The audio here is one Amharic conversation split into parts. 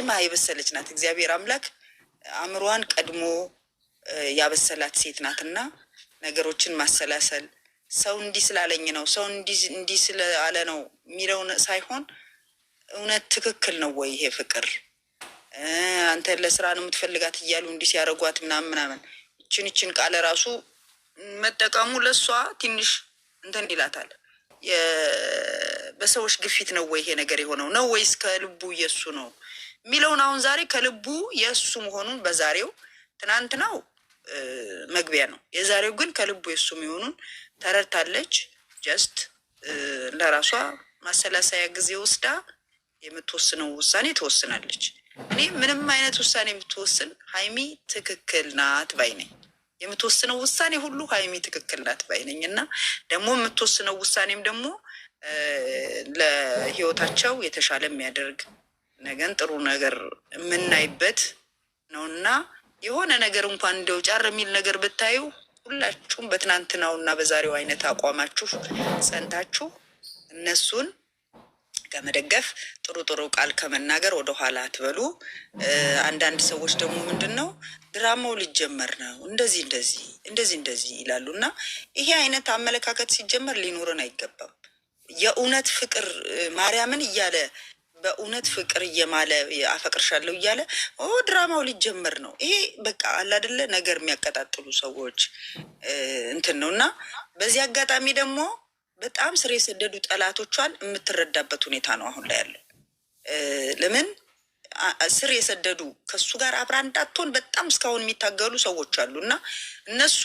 ቀድማ የበሰለች ናት። እግዚአብሔር አምላክ አእምሯን ቀድሞ ያበሰላት ሴት ናትና ነገሮችን ማሰላሰል ሰው እንዲህ ስላለኝ ነው ሰው እንዲህ ስላለ ነው የሚለውን ሳይሆን እውነት ትክክል ነው ወይ ይሄ ፍቅር አንተ ለስራ ነው የምትፈልጋት እያሉ እንዲህ ሲያደርጓት ምናምን ይችን ቃለ ራሱ መጠቀሙ ለሷ ትንሽ እንትን ይላታል። በሰዎች ግፊት ነው ወይ ይሄ ነገር የሆነው ነው ወይስ ከልቡ የሱ ነው የሚለውን አሁን ዛሬ ከልቡ የሱ መሆኑን በዛሬው ትናንትናው መግቢያ ነው። የዛሬው ግን ከልቡ የሱ መሆኑን ተረድታለች። ጀስት ለራሷ ማሰላሰያ ጊዜ ወስዳ የምትወስነው ውሳኔ ትወስናለች። እኔ ምንም አይነት ውሳኔ የምትወስን ሀይሚ ትክክል ናት ባይ ነኝ። የምትወስነው ውሳኔ ሁሉ ሀይሚ ትክክል ናት ባይ ነኝ እና ደግሞ የምትወስነው ውሳኔም ደግሞ ለህይወታቸው የተሻለ የሚያደርግ ነገን ጥሩ ነገር የምናይበት ነው እና የሆነ ነገር እንኳን እንደው ጫር የሚል ነገር ብታዩ ሁላችሁም በትናንትናው እና በዛሬው አይነት አቋማችሁ ጸንታችሁ እነሱን ከመደገፍ ጥሩ ቃል ከመናገር ወደኋላ አትበሉ። አንዳንድ ሰዎች ደግሞ ምንድነው ድራማው ሊጀመር ነው እንደዚህ ይላሉ እና ይሄ አይነት አመለካከት ሲጀመር ሊኖረን አይገባም። የእውነት ፍቅር ማርያምን እያለ በእውነት ፍቅር እየማለ አፈቅርሻለሁ እያለ ድራማው ሊጀመር ነው። ይሄ በቃ አለ አይደለ ነገር የሚያቀጣጥሉ ሰዎች እንትን ነው እና በዚህ አጋጣሚ ደግሞ በጣም ስር የሰደዱ ጠላቶቿን የምትረዳበት ሁኔታ ነው አሁን ላይ ያለው። ለምን ስር የሰደዱ ከሱ ጋር አብራ እንዳትሆን በጣም እስካሁን የሚታገሉ ሰዎች አሉ እና እነሱ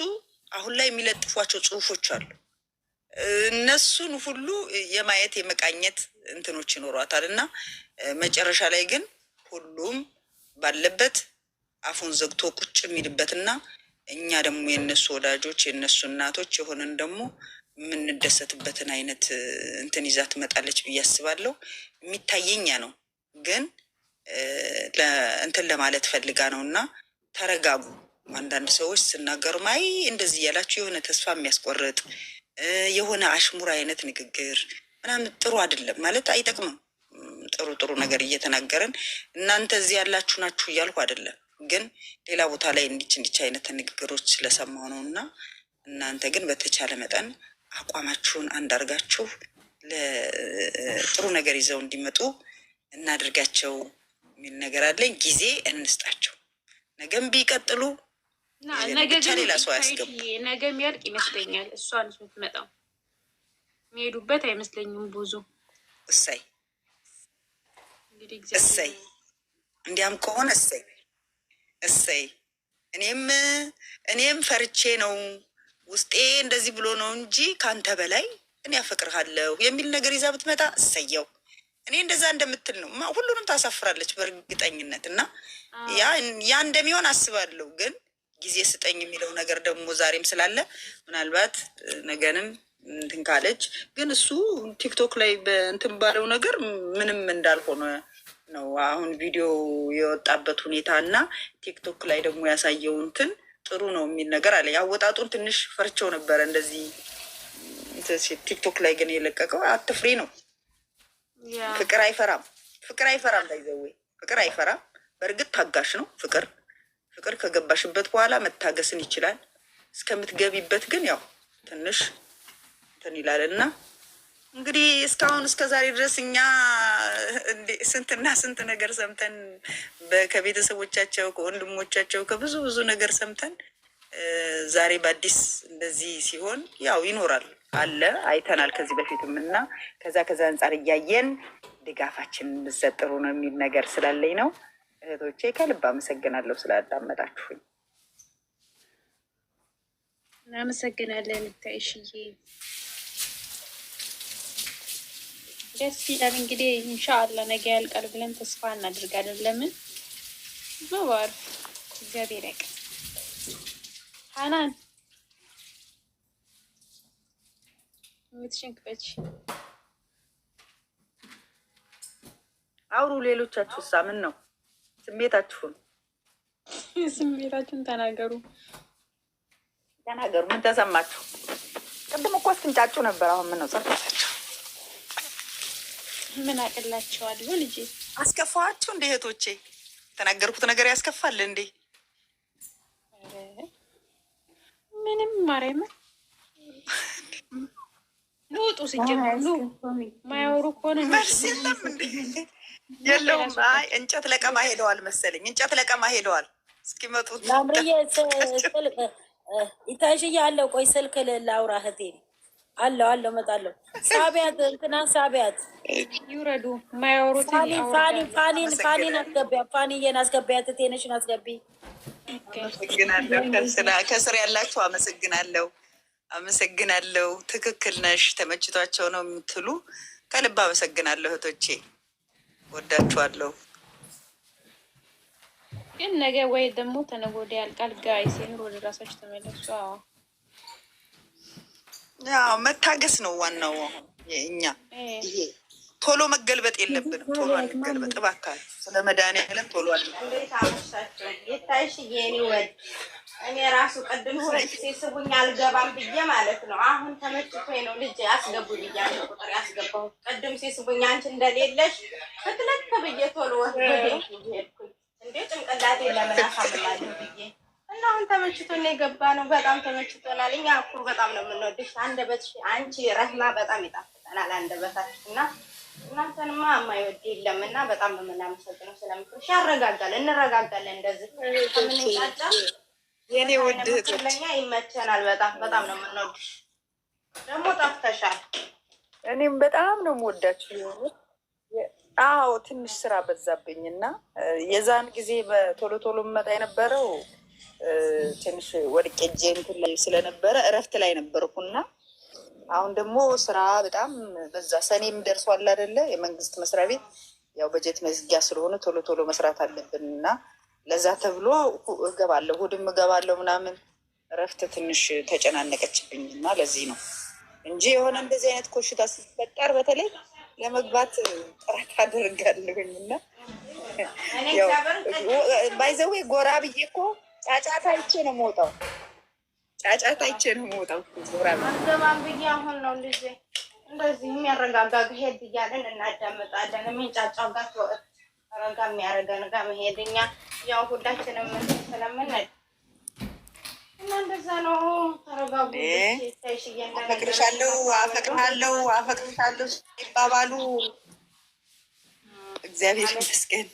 አሁን ላይ የሚለጥፏቸው ጽሁፎች አሉ። እነሱን ሁሉ የማየት የመቃኘት እንትኖች ይኖሯታል እና መጨረሻ ላይ ግን ሁሉም ባለበት አፉን ዘግቶ ቁጭ የሚልበትና እኛ ደግሞ የነሱ ወዳጆች የነሱ እናቶች የሆነን ደግሞ የምንደሰትበትን አይነት እንትን ይዛ ትመጣለች ብዬ አስባለሁ። የሚታየኛ ነው ግን እንትን ለማለት ፈልጋ ነው እና ተረጋጉ። አንዳንድ ሰዎች ስናገሩ ማይ እንደዚህ እያላችሁ የሆነ ተስፋ የሚያስቆርጥ የሆነ አሽሙር አይነት ንግግር ምናምን ጥሩ አይደለም ማለት አይጠቅምም። ጥሩ ነገር እየተናገረን እናንተ እዚህ ያላችሁ ናችሁ እያልኩ አይደለም፣ ግን ሌላ ቦታ ላይ እንዲች አይነት ንግግሮች ስለሰማሁ ነው እና እናንተ ግን በተቻለ መጠን አቋማችሁን አንድ አድርጋችሁ ለጥሩ ነገር ይዘው እንዲመጡ እናድርጋቸው የሚል ነገር አለኝ። ጊዜ እንስጣቸው። ነገም ቢቀጥሉ ብቻ ሌላ ሰው አያስገቡ። ነገ የሚያልቅ ይመስለኛል። እሷን የምትመጣው የሚሄዱበት አይመስለኝም ብዙ። እሰይ እንዲያም ከሆነ እሰይ እኔም ፈርቼ ነው ውስጤ እንደዚህ ብሎ ነው እንጂ ካንተ በላይ እኔ አፈቅርሃለሁ የሚል ነገር ይዛ ብትመጣ እሰየው። እኔ እንደዛ እንደምትል ነው ሁሉንም ታሳፍራለች በእርግጠኝነት እና ያ እንደሚሆን አስባለሁ። ግን ጊዜ ስጠኝ የሚለው ነገር ደግሞ ዛሬም ስላለ ምናልባት ነገንም እንትን ካለች ግን እሱ ቲክቶክ ላይ በእንትን ባለው ነገር ምንም እንዳልሆነ ነው አሁን ቪዲዮ የወጣበት ሁኔታ እና ቲክቶክ ላይ ደግሞ ያሳየው እንትን ጥሩ ነው የሚል ነገር አለ። ያወጣጡን ትንሽ ፈርቸው ነበረ እንደዚህ ቲክቶክ ላይ ግን የለቀቀው አትፍሪ ነው። ፍቅር አይፈራም ባይዘዌ ፍቅር አይፈራም። በእርግጥ ታጋሽ ነው ፍቅር ከገባሽበት በኋላ መታገስን ይችላል። እስከምትገቢበት ግን ያው ትንሽ እንትን ይላል እና እንግዲህ እስካሁን እስከ ዛሬ ድረስ እኛ ስንትና ስንት ነገር ሰምተን ከቤተሰቦቻቸው ከወንድሞቻቸው ከብዙ ነገር ሰምተን ዛሬ በአዲስ እንደዚህ ሲሆን ያው ይኖራል አለ አይተናል ከዚህ በፊትም እና ከዛ አንጻር እያየን ድጋፋችን እንሰጥሩ ነው የሚል ነገር ስላለኝ ነው። እህቶቼ ከልብ አመሰግናለሁ ስላዳመጣችሁኝ። እናመሰግናለን። ታይሽዬ ደስ ይላል። እንግዲህ ኢንሻአላህ ነገ ያልቃል ብለን ተስፋ እናደርጋለን። ለምን መባር እግዚአብሔር ያውቃል። ሀናን ምትሽንክበች አውሩ። ሌሎቻችሁ ሳምን ነው ስሜታችሁን ተናገሩ። ምን ተሰማችሁ? ቅድም እኮ ስትንጫጩ ነበር። አሁን ምን ነው ጸጥታችሁ? ምን አቅላቸዋለሁ ልጄ አስከፋችሁ እንደ እህቶቼ የተናገርኩት ነገር ያስከፋል እንዴ? ምንም ማርያም ልውጡ ሲጀምሩ ማያወሩ ከሆነ መልስ የለም እንዴ? የለውም። አይ እንጨት ለቀማ ሄደዋል መሰለኝ። እንጨት ለቀማ ሄደዋል። እስኪመጡ ላምርዬ ይታሽዬ አለው። ቆይ ስልክ ላውራ እህቴ አለው እመጣለሁ። ሳቢያት እንትና ሳቢያት ይውረዱ። ማያወሩት ፋኒን አስገቢያ። ፋኒዬን አስገቢያት። እህቴነሽን አስገቢ። አመሰግናለሁ። ከስር ያላችሁ አመሰግናለሁ። ትክክል ነሽ። ተመችቷቸው ነው የምትሉ ከልብ አመሰግናለሁ እህቶቼ፣ ወዳችኋለሁ። ግን ነገ ወይ ደግሞ ተነገ ወዲያ ያልቃል። ጋይስ የምር ወደ ራሳችሁ ተመለሱ። ያው መታገስ ነው ዋናው። እኛ ይሄ ቶሎ መገልበጥ የለብንም። ቶሎ አንገልበጥ እባክህ። ስለ መድኃኒዓለም ቶሎ አለ። እንዴት አመሻችሁ? ይታይሽ የኔ ወድ እኔ ራሱ ቅድም ሲስቡኝ አልገባም ብዬ ማለት ነው። አሁን ተመችቶኝ ነው ልጅ አስገቡ ብያለሁ። ቁጥር ያስገባሁት ቅድም ሲስቡኝ አንቺ እንደሌለሽ ፍትለክ ብዬ ቶሎ ሄድኩኝ። እንዴ ጭንቅላቴ ለምን አሳምላለሁ ብዬ እና አሁን ተመችቶን የገባ ነው። በጣም ተመችቶናል። እኛ እኮ በጣም ነው የምንወድሽ። አንደበትሽ አንቺ ረህማ በጣም ይጣፍጠናል አንደበታችሁ እና እናንተንማ የማይወድ የለም እና በጣም ነው የምናመሰግነው ስለምትልሽ። ያረጋጋል፣ እንረጋጋለን። እንደዚህ ከምንጫጫ የኔ ውድ ለኛ ይመቸናል። በጣም ነው የምንወድሽ። ደግሞ ጠፍተሻል። እኔም በጣም ነው የምወዳችሁ። አዎ ትንሽ ስራ በዛብኝ እና የዛን ጊዜ በቶሎ ቶሎ መጣ የነበረው ትንሽ ወድቄ እጄ እንትን ላይ ስለነበረ እረፍት ላይ ነበርኩና አሁን ደግሞ ስራ በጣም በዛ። ሰኔም ደርሷል አይደለ? የመንግስት መስሪያ ቤት ያው በጀት መዝጊያ ስለሆነ ቶሎ ቶሎ መስራት አለብን እና ለዛ ተብሎ እገባለሁ፣ እሑድም እገባለሁ ምናምን። እረፍት ትንሽ ተጨናነቀችብኝ እና ለዚህ ነው እንጂ የሆነ እንደዚህ አይነት ኮሽታ ሲፈጠር በተለይ ለመግባት ጥረት አደርጋለሁኝ እና ባይዘዌ ጎራ ብዬ እኮ ጫጫታ አይቼ ነው የምወጣው። ጎራ አልገባም ብዬ አሁን ነው ልጄ እንደዚህ የሚያረጋጋ ሄድ እያለን እናዳመጣለን። የሚንጫጫው ጋር ረጋ የሚያደርገን ጋር መሄድ እኛ ያው ሁላችንም ስለምንል እና እንደዛ ነው። ተረጋጉ። አፈቅርሻለሁ ይባባሉ። እግዚአብሔር ይመስገን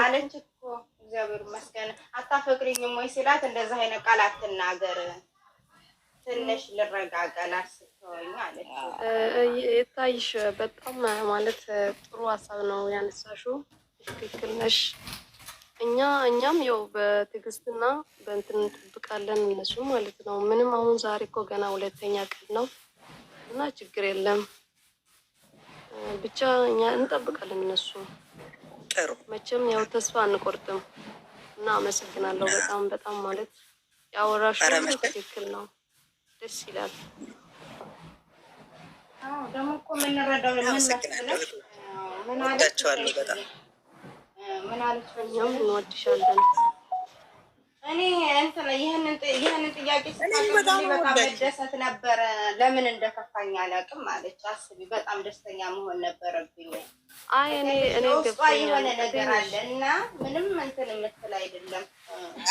አለች እኮ እግዚአብሔር ይመስገን። አታፈቅሪኝም ወይ ሲላት እንደዛ አይነት ቃል አትናገር፣ ትንሽ ልረጋጋላት ስትሆኝ አለች። የታይሽ በጣም ማለት ጥሩ ሀሳብ ነው ያነሳሽው። ትክክል ነሽ። እኛም ያው በትዕግስትና በእንትን እንጠብቃለን እነሱ ማለት ነው። ምንም አሁን ዛሬ እኮ ገና 2ኛ ቀን ነው እና ችግር የለም ብቻ እኛ እንጠብቃለን እነሱ። ጥሩ መቼም ያው ተስፋ አንቆርጥም እና አመሰግናለሁ በጣም ማለት ያወራሹ ትክክል ነው። ደስ ይላል። ደግሞ እኮ የምንረዳው ምን ወዳቸዋለሁ በጣም ምን አለች? እኛም እንወድሻለን። እኔ እንትን ይህንን ጥያቄ በጣም መደሰት ነበረ። ለምን እንደከፋኝ አላውቅም አለች። አስቢ፣ በጣም ደስተኛ መሆን ነበረብኝ። አይ እኔ የሆነ ነገር አለ እና ምንም እንትን የምትል አይደለም።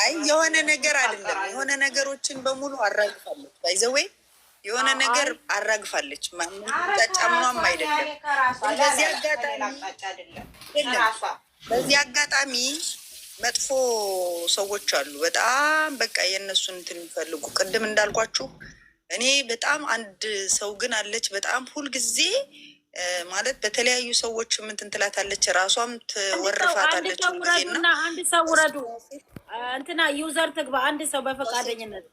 አይ የሆነ ነገር አይደለም። የሆነ ነገሮችን በሙሉ አራግፋለች። ባይዘወይ የሆነ ነገር አራግፋለች። ጫጫማም አይደለም። በዚህ አጋጣሚ መጥፎ ሰዎች አሉ። በጣም በቃ የእነሱን እንትን የሚፈልጉ ቅድም እንዳልኳችሁ እኔ በጣም አንድ ሰው ግን አለች። በጣም ሁልጊዜ ማለት በተለያዩ ሰዎች ምንትን ትላታለች፣ ራሷም ትወርፋታለች። ሁልጊዜና አንድ ሰው ውረዱ እንትና ዩዘር ትግባ። አንድ ሰው በፈቃደኝነት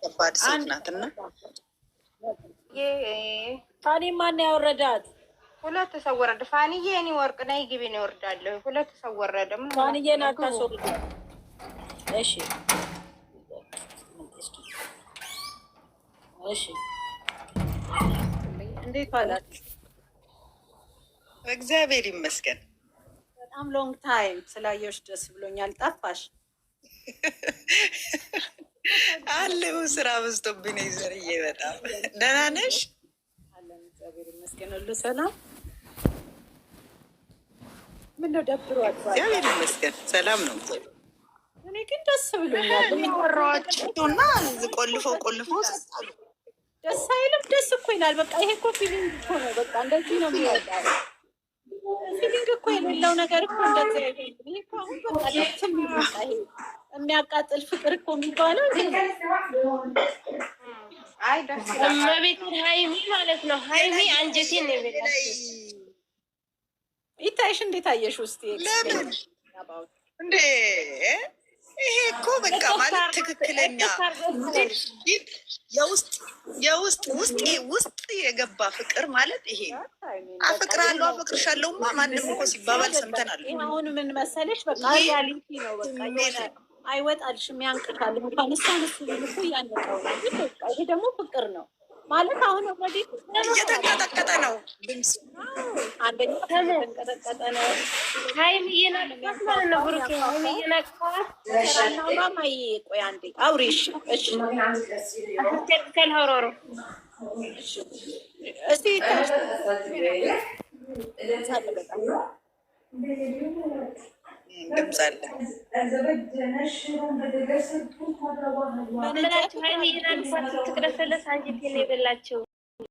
ከባድ ሴት ናትና ታኔ ማን ያወረዳት? 2 ሰው ወረደ። ፋኒዬ እኔ ወርቅ ነይ ግቢ ነው ወርዳለሁ። 2 ሰው ወረደ። ምን ፋኒዬ ናታሶሪ እሺ እንዴት ዋላችሁ? እግዚአብሔር ይመስገን። በጣም ሎንግ ታይም ስላየሁሽ ደስ ብሎኛል። ጠፋሽ አለው ስራ በዝቶብኝ ነው። ይዘርዬ በጣም ደህና ነሽ? አለን እግዚአብሔር ይመስገን። ሁሉ ሰላም ምነው ደብሯት? እግዚአብሔር ይመስገን ሰላም ነው። እኔ ግን ደስ ብሎኛል። የሚወራቸውና ቆልፈው ሰጣሉ። ደስ አይልም? ደስ እኮ ይላል። በቃ ይሄ እኮ ፊሊንግ እኮ ነው። በቃ እንደዚህ ነው የሚወጣው። ፊሊንግ እኮ የሌለው ነገር እኮ እንደዚህ አይደለም። ይሄ እኮ አሁን በቃ ደስ የሚል በቃ ይሄ የሚያቃጥል ፍቅር እኮ የሚባለው አይ ደስ እመቤት ሀይሚ ማለት ነው። ሀይሚ አንጀቴን ነው የበላችው። ይታይሽ እንዴት አየሽ? ውስጥ ለምን እንዴ? ይሄ እኮ በቃ ማለት ትክክለኛ የውስጥ የገባ ፍቅር ማለት ይሄ አፈቅራለሁ አፈቅርሻለሁማ ማንም እኮ ሲባባል ሰምተናል። አሁን ምን መሰለሽ በቃ ሪያሊቲ ነው። በቃ አይወጣልሽም፣ ያንቅሻል። እንኳን እሷን እሱ እኮ እያነቀው ነው። ግን በቃ ይሄ ደግሞ ፍቅር ነው ማለት አሁን ኦልሬዲ እየተንቀጠቀጠ ነው። አንደኛ ተንቀጠቀጠ ነው። ሀይሚ እየናቅፋት ማለት ነው። ብሩኬ ሀይሚ እየናቅፋት ማማዬ ቆይ አንዴ አውሪ። እሺ ከልሆሮሮ እስቲ ድምፅ አለ። ምናቸው ሀይሚ እየናቅፋት ትቅለሰለስ አንጀቴን የበላቸው